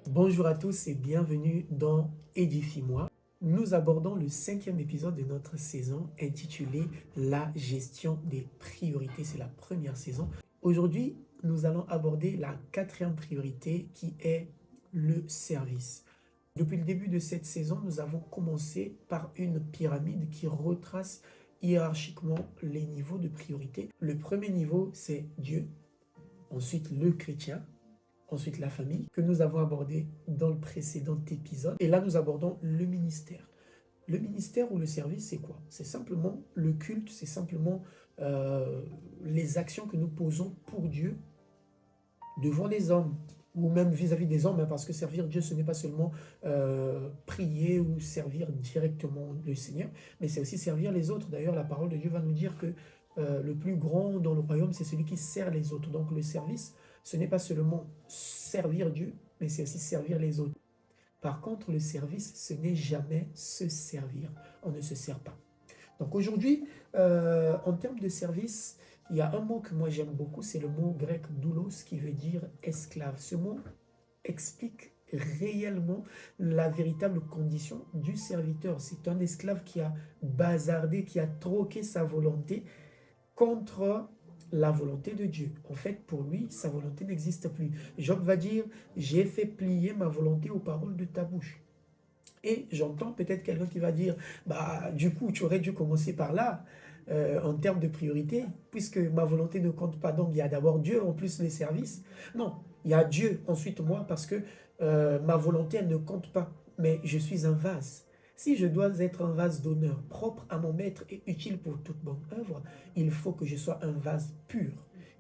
Bonjour à tous et bienvenue dans Édifie-moi. Nous abordons le 5e épisode de notre saison intitulé La gestion des priorités. C'est la première saison. Aujourd'hui, nous allons aborder la 4e priorité qui est le service. Depuis le début de cette saison, nous avons commencé par une pyramide qui retrace hiérarchiquement les niveaux de priorité. Le premier niveau, c'est Dieu. Ensuite, le chrétien. Ensuite, la famille, que nous avons abordé dans le précédent épisode. Et là, nous abordons le ministère. Le ministère ou le service, c'est quoi? C'est simplement le culte, c'est simplement les actions que nous posons pour Dieu devant les hommes, ou même vis-à-vis des hommes, hein, parce que servir Dieu, ce n'est pas seulement prier ou servir directement le Seigneur, mais c'est aussi servir les autres. D'ailleurs, la parole de Dieu va nous dire que le plus grand dans le royaume, c'est celui qui sert les autres. Donc le service, ce n'est pas seulement servir Dieu, mais c'est aussi servir les autres. Par contre, le service, ce n'est jamais se servir. On ne se sert pas. Donc aujourd'hui, en termes de service, il y a un mot que moi j'aime beaucoup, c'est le mot grec doulos qui veut dire esclave. Ce mot explique réellement la véritable condition du serviteur. C'est un esclave qui a bazardé, qui a troqué sa volonté contre la volonté de Dieu. En fait, pour lui, sa volonté n'existe plus. Job va dire, j'ai fait plier ma volonté aux paroles de ta bouche. Et j'entends peut-être quelqu'un qui va dire, bah du coup, tu aurais dû commencer par là, en termes de priorité, puisque ma volonté ne compte pas. Donc, il y a d'abord Dieu, en plus les services. Non, il y a Dieu, ensuite moi, parce que ma volonté, elle ne compte pas. Mais je suis un vase. Si je dois être un vase d'honneur, propre à mon maître et utile pour toute bonne œuvre, il faut que je sois un vase pur.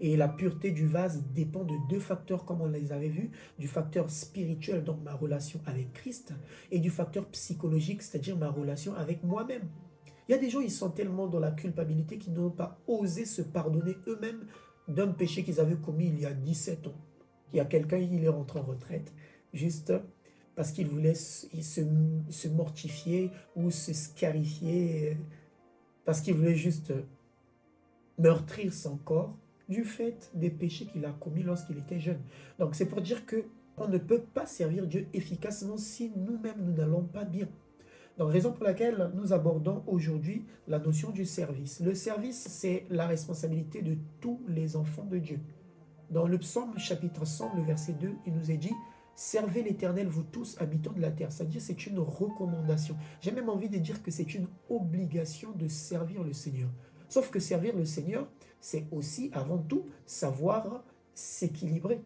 Et la pureté du vase dépend de deux facteurs, comme on les avait vus, du facteur spirituel, donc ma relation avec Christ, et du facteur psychologique, c'est-à-dire ma relation avec moi-même. Il y a des gens, ils sont tellement dans la culpabilité qu'ils n'ont pas osé se pardonner eux-mêmes d'un péché qu'ils avaient commis il y a 17 ans. Il y a quelqu'un, il est rentré en retraite, juste parce qu'il voulait se mortifier ou se scarifier, parce qu'il voulait juste meurtrir son corps du fait des péchés qu'il a commis lorsqu'il était jeune. Donc c'est pour dire que on ne peut pas servir Dieu efficacement si nous-mêmes nous n'allons pas bien. Donc raison pour laquelle nous abordons aujourd'hui la notion du service. Le service, c'est la responsabilité de tous les enfants de Dieu. Dans le psaume chapitre 100, le verset 2, il nous est dit « Servez l'Éternel, vous tous, habitants de la terre ». C'est-à-dire c'est une recommandation. J'ai même envie de dire que c'est une obligation de servir le Seigneur. Sauf que servir le Seigneur, c'est aussi avant tout savoir s'équilibrer,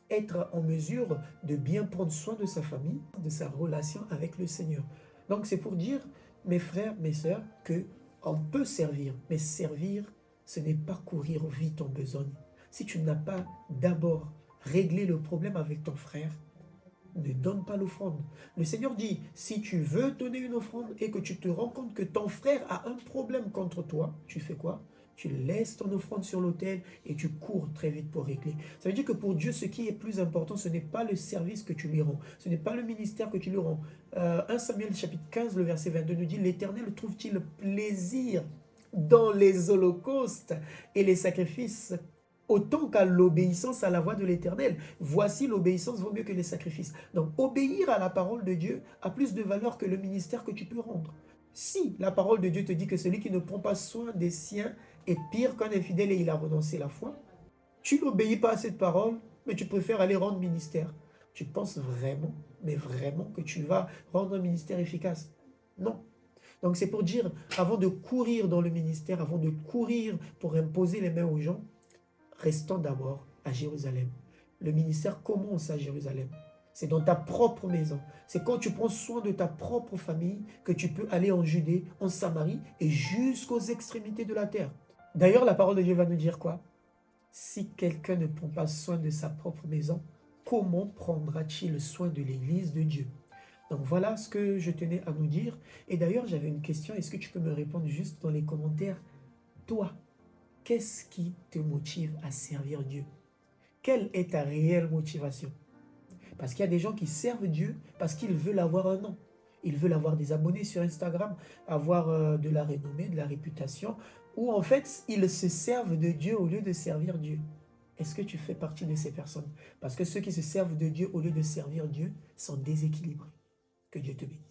être en mesure de bien prendre soin de sa famille, de sa relation avec le Seigneur. Donc c'est pour dire, mes frères, mes sœurs, qu'on peut servir, mais servir, ce n'est pas courir vite en besogne. Si tu n'as pas d'abord réglé le problème avec ton frère, ne donne pas l'offrande. Le Seigneur dit, si tu veux donner une offrande et que tu te rends compte que ton frère a un problème contre toi, tu fais quoi? Tu laisses ton offrande sur l'autel et tu cours très vite pour régler. Ça veut dire que pour Dieu, ce qui est plus important, ce n'est pas le service que tu lui rends, ce n'est pas le ministère que tu lui rends. 1 Samuel chapitre 15, le verset 22 nous dit, l'Éternel trouve-t-il plaisir dans les holocaustes et les sacrifices autant qu'à l'obéissance à la voix de l'Éternel. Voici, l'obéissance vaut mieux que les sacrifices. Donc, obéir à la parole de Dieu a plus de valeur que le ministère que tu peux rendre. Si la parole de Dieu te dit que celui qui ne prend pas soin des siens est pire qu'un infidèle et il a renoncé la foi, tu n'obéis pas à cette parole, mais tu préfères aller rendre ministère. Tu penses vraiment, mais vraiment, que tu vas rendre un ministère efficace? Non. Donc, c'est pour dire, avant de courir dans le ministère, avant de courir pour imposer les mains aux gens, restons d'abord à Jérusalem. Le ministère commence à Jérusalem. C'est dans ta propre maison. C'est quand tu prends soin de ta propre famille que tu peux aller en Judée, en Samarie et jusqu'aux extrémités de la terre. D'ailleurs, la parole de Dieu va nous dire quoi? Si quelqu'un ne prend pas soin de sa propre maison, comment prendra-t-il soin de l'église de Dieu? Donc voilà ce que je tenais à nous dire. Et d'ailleurs, j'avais une question. Est-ce que tu peux me répondre juste dans les commentaires? Toi, qu'est-ce qui te motive à servir Dieu? Quelle est ta réelle motivation? Parce qu'il y a des gens qui servent Dieu parce qu'ils veulent avoir un nom. Ils veulent avoir des abonnés sur Instagram, avoir de la renommée, de la réputation, où en fait, ils se servent de Dieu au lieu de servir Dieu. Est-ce que tu fais partie de ces personnes? Parce que ceux qui se servent de Dieu au lieu de servir Dieu sont déséquilibrés. Que Dieu te bénisse.